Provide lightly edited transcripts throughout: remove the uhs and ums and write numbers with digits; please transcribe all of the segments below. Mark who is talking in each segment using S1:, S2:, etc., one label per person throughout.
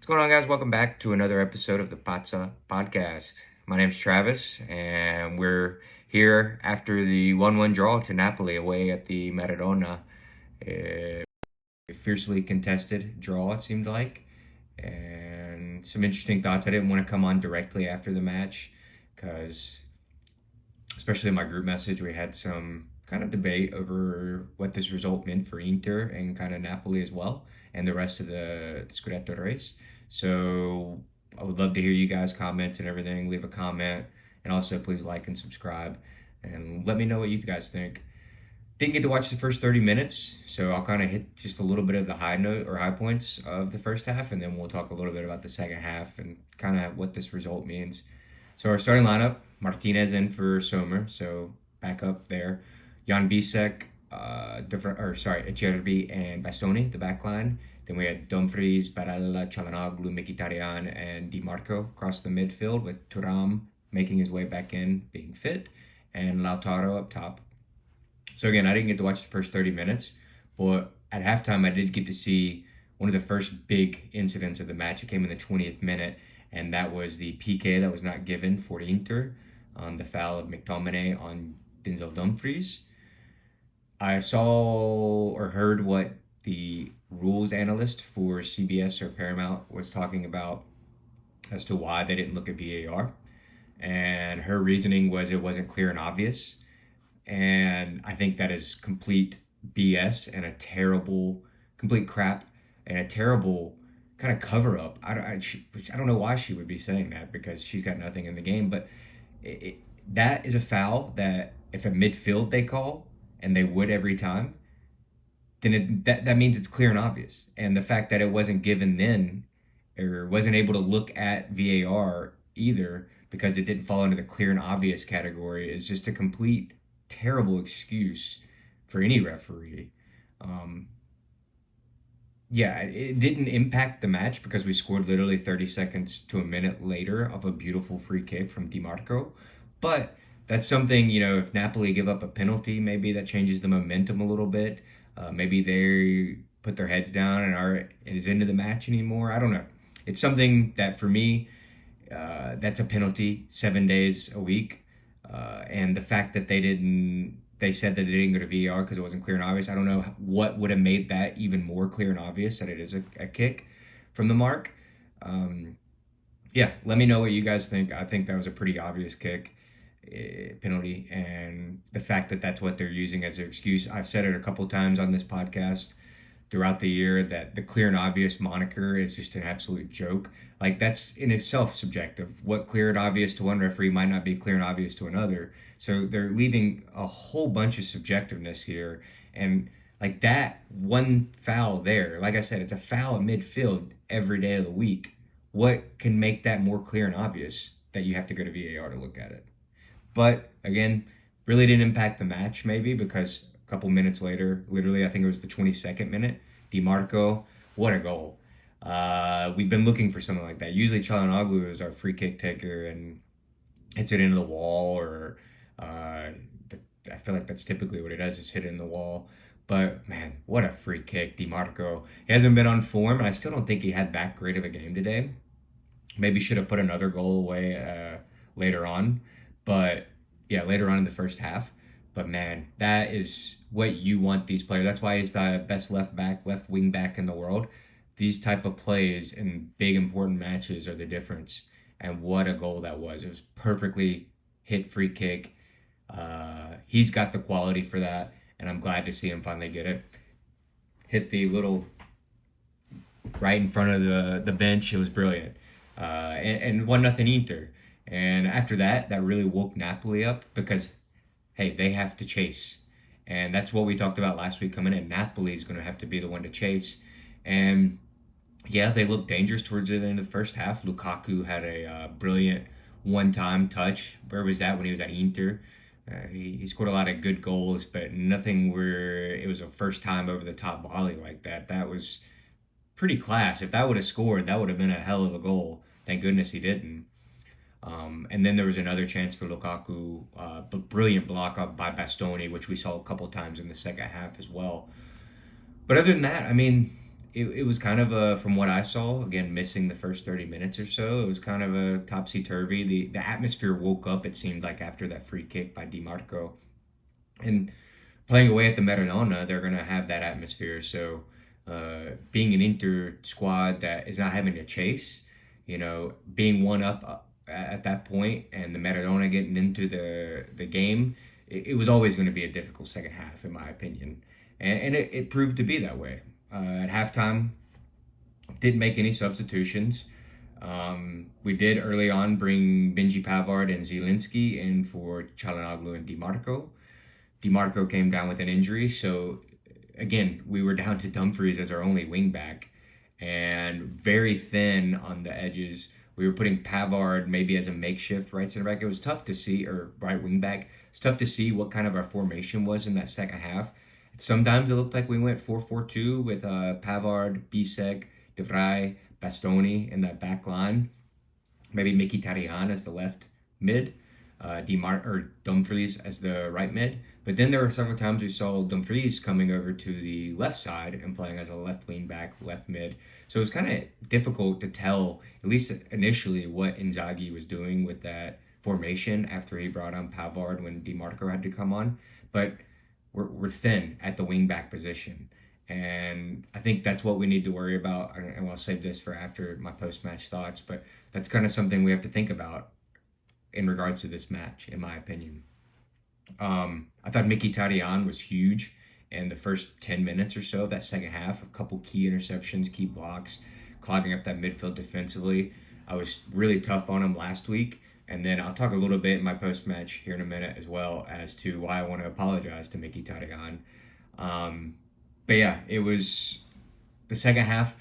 S1: going on, guys? Welcome back to another episode of the Pazza podcast. My name's Travis, and we're here after the 1-1 draw to Napoli away at the Maradona. A fiercely contested draw, it seemed like, and some interesting thoughts. I didn't want to come on directly after the match because, especially in my group message, we had some kind of debate over what this result meant for Inter and kind of Napoli as well, and the rest of the Scudetto race. So I would love to hear you guys' comments and everything. Leave a comment, and also please like and subscribe, and let me know what you guys think. Didn't get to watch the first 30 minutes, so I'll kind of hit just a little bit of the high note or high points of the first half, and then we'll talk a little bit about the second half and kind of what this result means. So our starting lineup: Martinez in for Sommer, so back up there. Jan Bisek, Acerbi and Bastoni, the back line. Then we had Dumfries, Barella, Çalhanoğlu, Mkhitaryan, and Di Marco across the midfield, with Thuram making his way back in, being fit, and Lautaro up top. So again, I didn't get to watch the first 30 minutes, but at halftime I did get to see one of the first big incidents of the match. It came in the 20th minute, and that was the PK that was not given for Inter on the foul of McTominay on Denzel Dumfries. I saw or heard what the rules analyst for CBS or Paramount was talking about as to why they didn't look at VAR. And her reasoning was it wasn't clear and obvious. And I think that is complete BS and a terrible, complete crap and a terrible kind of cover up. I don't know why she would be saying that, because she's got nothing in the game. But that is a foul that if a midfield they call, and they would every time, then that means it's clear and obvious. And the fact that it wasn't given then, or wasn't able to look at VAR either because it didn't fall into the clear and obvious category, is just a complete terrible excuse for any referee. It didn't impact the match because we scored literally 30 seconds to a minute later of a beautiful free kick from Di Marco. But that's something, if Napoli give up a penalty, maybe that changes the momentum a little bit. Maybe they put their heads down and is into the match anymore. I don't know. It's something that for me, that's a penalty 7 days a week. And the fact that they said that they didn't go to VAR because it wasn't clear and obvious. I don't know what would have made that even more clear and obvious that it is a kick from the mark. Let me know what you guys think. I think that was a pretty obvious kick. Penalty, and the fact that that's what they're using as their excuse. I've said it a couple times on this podcast throughout the year that the clear and obvious moniker is just an absolute joke. Like, that's in itself subjective. What clear and obvious to one referee might not be clear and obvious to another. So they're leaving a whole bunch of subjectiveness here. And like that one foul there, like I said, it's a foul at midfield every day of the week. What can make that more clear and obvious that you have to go to VAR to look at it? But again, really didn't impact the match maybe, because a couple minutes later, literally I think it was the 22nd minute, Di Marco, what a goal. We've been looking for something like that. Usually Çalhanoğlu is our free kick taker and hits it into the wall, or I feel like that's typically what it does, is hit it in the wall. But man, what a free kick, Di Marco. He hasn't been on form, and I still don't think he had that great of a game today. Maybe should have put another goal away later on. But yeah, later on in the first half. But man, that is what you want these players. That's why he's the best left wing back in the world. These type of plays in big important matches are the difference. And what a goal that was. It was perfectly hit free kick. He's got the quality for that, and I'm glad to see him finally get it. Hit the little right in front of the bench. It was brilliant. And 1-0 Inter. And after that really woke Napoli up, because, hey, they have to chase. And that's what we talked about last week coming in. Napoli is going to have to be the one to chase. And yeah, they looked dangerous towards the end of the first half. Lukaku had a brilliant one-time touch. Where was that when he was at Inter? He scored a lot of good goals, but nothing where it was a first time over the top volley like that. That was pretty class. If that would have scored, that would have been a hell of a goal. Thank goodness he didn't. And then there was another chance for Lukaku, but brilliant block up by Bastoni, which we saw a couple times in the second half as well. But other than that, I mean, it was kind of a, from what I saw, again, missing the first 30 minutes or so, it was kind of a topsy-turvy. The atmosphere woke up, it seemed like, after that free kick by DiMarco. And playing away at the Maradona, they're going to have that atmosphere. So being an Inter squad that is not having to chase, being one up at that point and the Maradona getting into the game, it was always going to be a difficult second half, in my opinion. And it proved to be that way. At halftime, didn't make any substitutions. We did early on bring Benji Pavard and Zielinski in for Çalhanoğlu and DiMarco. DiMarco came down with an injury, so again, we were down to Dumfries as our only wing back and very thin on the edges. We were putting Pavard maybe as a makeshift right center back. It was tough to see, or right wing back. It's tough to see what kind of our formation was in that second half. Sometimes it looked like we went 4-4-2 with Pavard, Bisek, De Vrij, Bastoni in that back line. Maybe Mkhitaryan as the left mid, Dumfries as the right mid. But then there were several times we saw Dumfries coming over to the left side and playing as a left wing back, left mid. So it was kind of difficult to tell, at least initially, what Inzaghi was doing with that formation after he brought on Pavard when DiMarco had to come on. But we're thin at the wing back position. And I think that's what we need to worry about. And I'll save this for after my post-match thoughts. But that's kind of something we have to think about in regards to this match, in my opinion. I thought Mkhitaryan was huge in the first 10 minutes or so of that second half. A couple key interceptions, key blocks, clogging up that midfield defensively. I was really tough on him last week. And then I'll talk a little bit in my post-match here in a minute as well as to why I want to apologize to Mkhitaryan. But yeah, it was the second half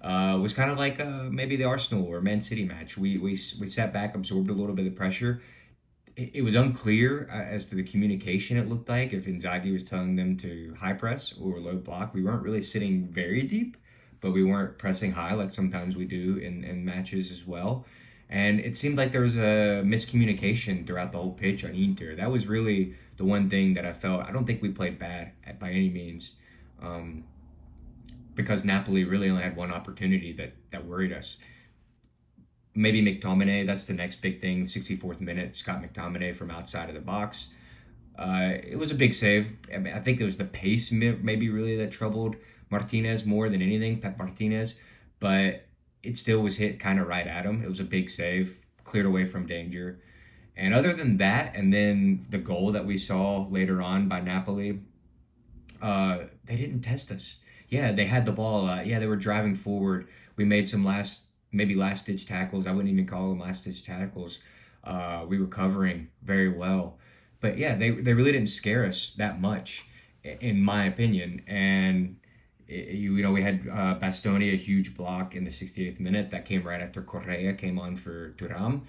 S1: was kind of like maybe the Arsenal or Man City match. We sat back, absorbed a little bit of pressure. It was unclear as to the communication, it looked like, if Inzaghi was telling them to high press or low block. We weren't really sitting very deep, but we weren't pressing high like sometimes we do in matches as well. And it seemed like there was a miscommunication throughout the whole pitch on Inter. That was really the one thing that I felt. I don't think we played bad by any means, because Napoli really only had one opportunity that worried us. Maybe McTominay, that's the next big thing. 64th minute, Scott McTominay from outside of the box. It was a big save. I mean, I think it was the pace maybe really that troubled Martinez more than anything, Pep Martinez. But it still was hit kind of right at him. It was a big save, cleared away from danger. And other than that, and then the goal that we saw later on by Napoli, they didn't test us. Yeah, they had the ball. They were driving forward. We made some last-ditch tackles. I wouldn't even call them last-ditch tackles. We were covering very well. But yeah, they really didn't scare us that much, in my opinion. And we had Bastoni, a huge block in the 68th minute that came right after Correa came on for Thuram.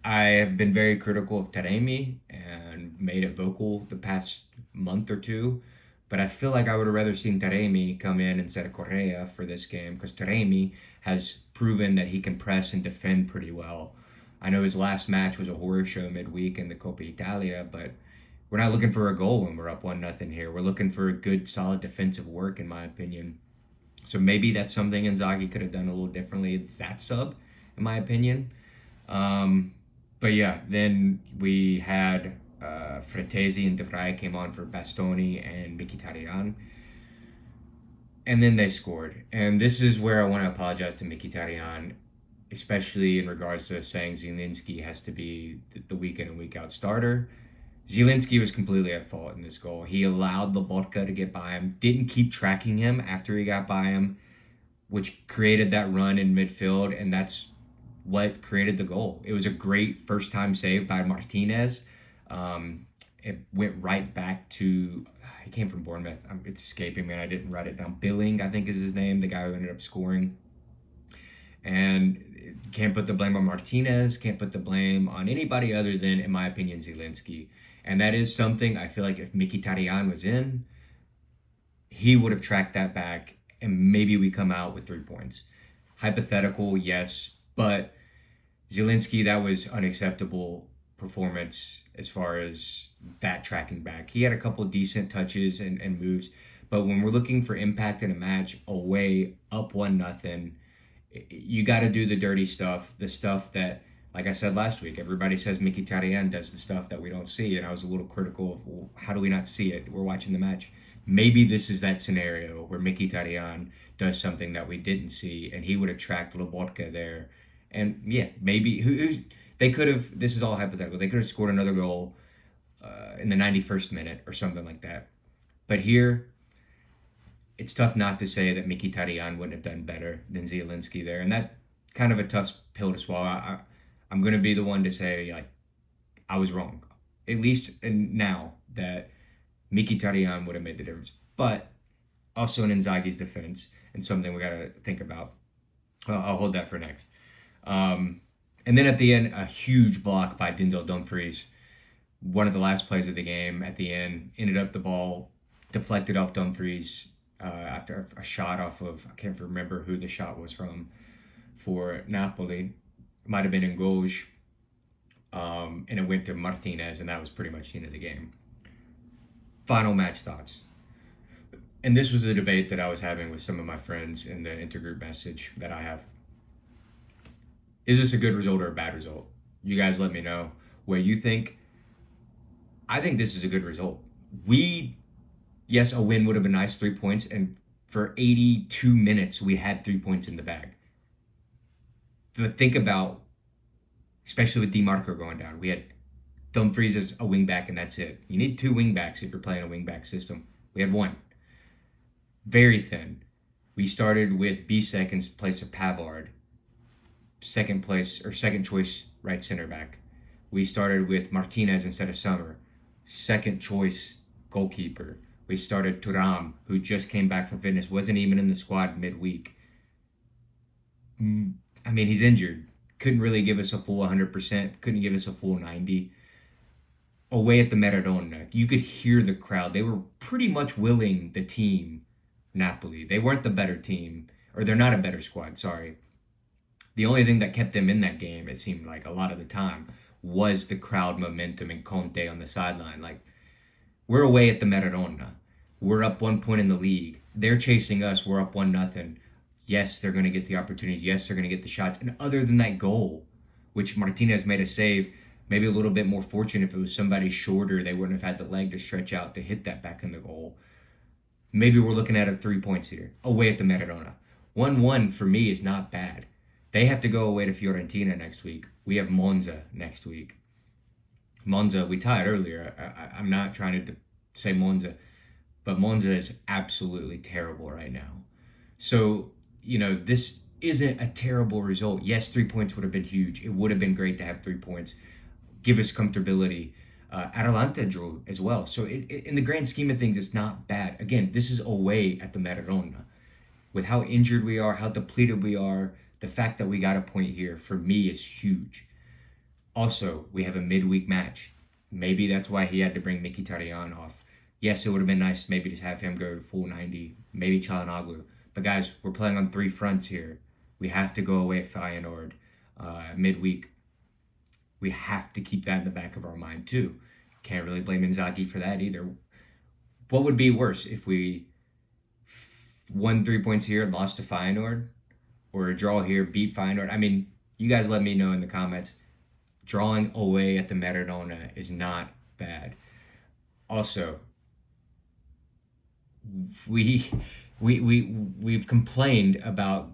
S1: I have been very critical of Taremi and made it vocal the past month or two, but I feel like I would have rather seen Taremi come in instead of Correa for this game, because Taremi has proven that he can press and defend pretty well. I know his last match was a horror show midweek in the Coppa Italia, but we're not looking for a goal when we're up 1-0 here. We're looking for good, solid defensive work, in my opinion. So maybe that's something Inzaghi could have done a little differently. It's that sub, in my opinion. But yeah, then we had Fratesi and De Vrij came on for Bastoni and Mkhitaryan. And then they scored. And this is where I want to apologize to Mkhitaryan, especially in regards to saying Zielinski has to be the week in and week out starter. Zielinski was completely at fault in this goal. He allowed Lobotka to get by him, didn't keep tracking him after he got by him, which created that run in midfield, and that's what created the goal. It was a great first-time save by Martinez. It went right back to, he came from Bournemouth. It's escaping me, and I didn't write it down. Billing, I think is his name, the guy who ended up scoring. And can't put the blame on Martinez, can't put the blame on anybody other than, in my opinion, Zielinski. And that is something I feel like if Mkhitaryan was in, he would have tracked that back and maybe we come out with 3 points. Hypothetical, yes, but Zielinski, that was unacceptable performance as far as that tracking back. He had a couple decent touches and moves, But when we're looking for impact in a match, away, up 1-0, you got to do the dirty stuff, the stuff that, like I said last week, everybody says Mkhitaryan does the stuff that we don't see. And I was a little critical of, well, how do we not see it? We're watching the match. Maybe this is that scenario where Mkhitaryan does something that we didn't see, and he would attract Lobotka there. And yeah, maybe they could have, this is all hypothetical, they could have scored another goal in the 91st minute or something like that. But here, it's tough not to say that Mkhitaryan wouldn't have done better than Zielinski there. And that kind of a tough pill to swallow. I'm going to be the one to say, like, I was wrong. At least now that Mkhitaryan would have made the difference. But also in Inzaghi's defense, and something we got to think about. I'll hold that for next. And then at the end, a huge block by Denzel Dumfries. One of the last plays of the game at the end. Ended up the ball deflected off Dumfries after a shot off of, I can't remember who the shot was from, for Napoli. It might have been in Gauge. And it went to Martinez, and that was pretty much the end of the game. Final match thoughts. And this was a debate that I was having with some of my friends in the intergroup message that I have. Is this a good result or a bad result? You guys let me know what you think. I think this is a good result. Yes, a win would have been nice, 3 points, and for 82 minutes, we had 3 points in the bag. But think about, especially with DiMarco going down, we had Dumfries as a wing back, and that's it. You need 2 wing backs if you're playing a wing back system. We had 1. Very thin. We started with Bisek in place of Pavard, second choice right center back. We started with Martinez instead of Summer, second choice goalkeeper. We started Thuram, who just came back from fitness, wasn't even in the squad midweek. I mean, he's injured. Couldn't really give us a full 100%, couldn't give us a full 90%. Away at the Maradona, you could hear the crowd. They were pretty much willing the team, Napoli. They weren't the better team, or they're not a better squad, sorry. The only thing that kept them in that game, it seemed like a lot of the time, was the crowd momentum and Conte on the sideline. Like, we're away at the Maradona. We're up 1 point in the league. They're chasing us. We're up 1-0. Yes, they're going to get the opportunities. Yes, they're going to get the shots. And other than that goal, which Martinez made a save, maybe a little bit more fortunate if it was somebody shorter, they wouldn't have had the leg to stretch out to hit that back in the goal. Maybe we're looking at 3 points here, away at the Maradona. 1-1 for me is not bad. They have to go away to Fiorentina next week. We have Monza next week. Monza, we tied earlier. I'm not trying to say Monza, but Monza is absolutely terrible right now. So, this isn't a terrible result. Yes, 3 points would have been huge. It would have been great to have 3 points. Give us comfortability. Atalanta drew as well. So in the grand scheme of things, it's not bad. Again, this is away at the Maradona. With how injured we are, how depleted we are, the fact that we got a point here, for me, is huge. Also, we have a midweek match. Maybe that's why he had to bring Mkhitaryan off. Yes, it would have been nice maybe to have him go to full 90, maybe Çalhanoğlu. But guys, we're playing on 3 fronts here. We have to go away at Feyenoord midweek. We have to keep that in the back of our mind too. Can't really blame Inzaghi for that either. What would be worse if we won 3 points here and lost to Feyenoord? Or a draw here, beat Feyenoord? I mean, you guys let me know in the comments. Drawing away at the Maradona is not bad. Also, we've complained about,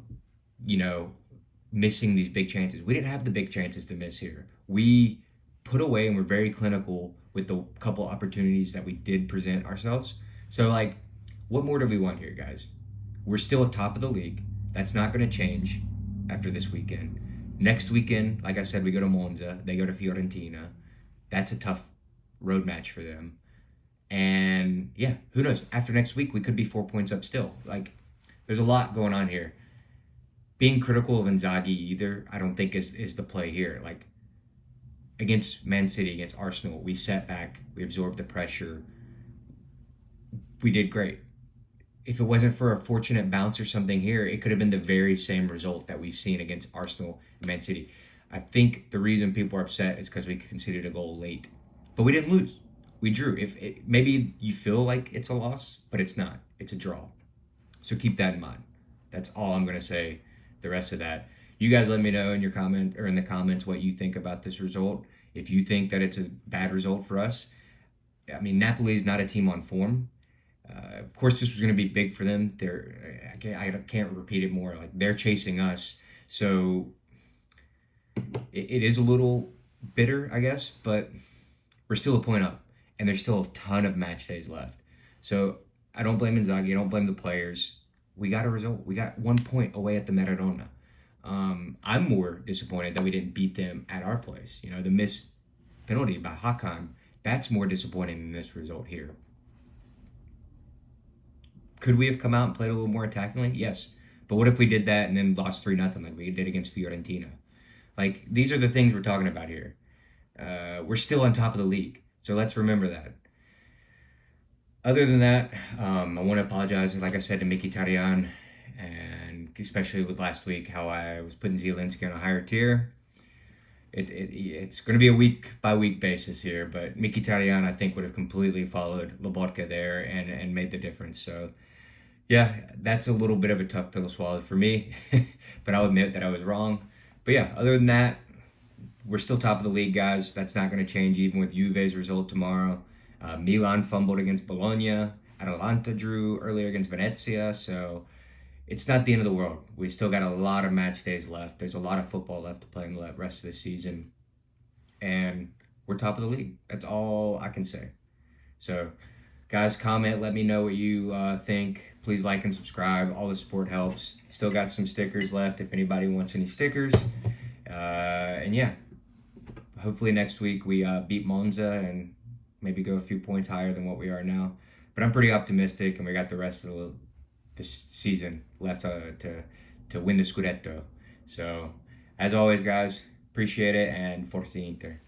S1: missing these big chances. We didn't have the big chances to miss here. We put away and were very clinical with the couple opportunities that we did present ourselves. So, what more do we want here, guys? We're still at top of the league. That's not going to change after this weekend. Next weekend, like I said, we go to Monza. They go to Fiorentina. That's a tough road match for them. And yeah, who knows? After next week, we could be 4 points up still. There's a lot going on here. Being critical of Inzaghi either, I don't think is the play here. Against Man City, against Arsenal, we sat back. We absorbed the pressure. We did great. If it wasn't for a fortunate bounce or something here, it could have been the very same result that we've seen against Arsenal and Man City. I think the reason people are upset is because we conceded a goal late. But we didn't lose. We drew. Maybe you feel like it's a loss, but it's not. It's a draw. So keep that in mind. That's all I'm gonna say. The rest of that, you guys let me know in your comment or in the comments what you think about this result. If you think that it's a bad result for us, I mean, Napoli is not a team on form. Of course, this was going to be big for them. I can't repeat it more. Like, they're chasing us, so it is a little bitter, I guess. But we're still a point up, and there's still a ton of match days left. So I don't blame Inzaghi. I don't blame the players. We got a result. We got 1 point away at the Maradona. I'm more disappointed that we didn't beat them at our place. You know, the missed penalty by Hakan, that's more disappointing than this result here. Could we have come out and played a little more attackingly? Yes. But what if we did that and then lost 3-0 like we did against Fiorentina? Like, these are the things we're talking about here. We're still on top of the league, so let's remember that. Other than that, I want to apologize, like I said, to Mkhitaryan, and especially with last week, how I was putting Zielinski on a higher tier. It's going to be a week-by-week basis here, but Mkhitaryan, I think, would have completely followed Lobotka there and made the difference. So, yeah, that's a little bit of a tough pill to swallow for me, but I'll admit that I was wrong. But, yeah, other than that, we're still top of the league, guys. That's not going to change even with Juve's result tomorrow. Milan fumbled against Bologna. Atalanta drew earlier against Venezia, so it's not the end of the world. We still got a lot of match days left. There's a lot of football left to play in the rest of the season. And we're top of the league. That's all I can say. So, guys, comment. Let me know what you think. Please like and subscribe. All the support helps. Still got some stickers left if anybody wants any stickers. And, yeah, hopefully next week we beat Monza and maybe go a few points higher than what we are now. But I'm pretty optimistic, and we got the rest of this season left to win the Scudetto. So, as always, guys, appreciate it, and Forza Inter.